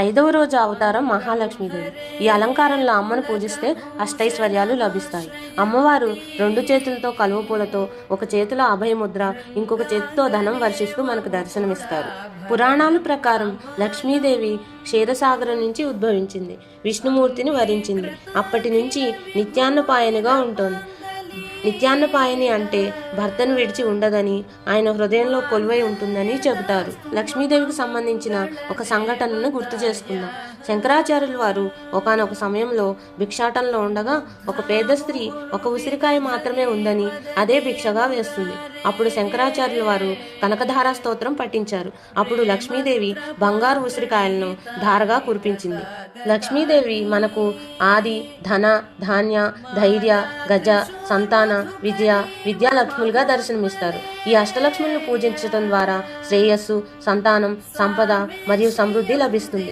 ఐదవ రోజు అవతారం మహాలక్ష్మీదేవి. ఈ అలంకారంలో అమ్మను పూజిస్తే అష్టైశ్వర్యాలు లభిస్తాయి. అమ్మవారు రెండు చేతులతో కలువ పూలతో, ఒక చేతిలో అభయముద్ర, ఇంకొక చేతితో ధనం వర్షిస్తూ మనకు దర్శనమిస్తారు. పురాణాల ప్రకారం లక్ష్మీదేవి క్షీరసాగరం నుంచి ఉద్భవించింది, విష్ణుమూర్తిని వరించింది. అప్పటి నుంచి నిత్యాన్నపాయనిగా ఉంటుంది. నిత్యాన్నపాయని అంటే భర్తను విడిచి ఉండదని, ఆయన హృదయంలో కొలువై ఉంటుందని చెబుతారు. లక్ష్మీదేవికి సంబంధించిన ఒక సంఘటనను గుర్తు చేసుకుందాం. శంకరాచార్యుల వారు ఒకానొక సమయంలో భిక్షాటంలో ఉండగా ఒక పేద స్త్రీ ఒక ఉసిరికాయ మాత్రమే ఉందని అదే భిక్షగా వేస్తుంది. అప్పుడు శంకరాచార్యుల వారు కనకధారా స్తోత్రం పఠించారు. అప్పుడు లక్ష్మీదేవి బంగారు ఉసిరికాయలను ధారగా కురిపించింది. లక్ష్మీదేవి మనకు ఆది, ధన, ధాన్య, ధైర్య, గజ, సంతాన, విద్యాలక్ష్ములుగా దర్శనమిస్తారు. ఈ అష్టలక్ష్ములను పూజించడం ద్వారా శ్రేయస్సు, సంతానం, సంపద మరియు సమృద్ధి లభిస్తుంది.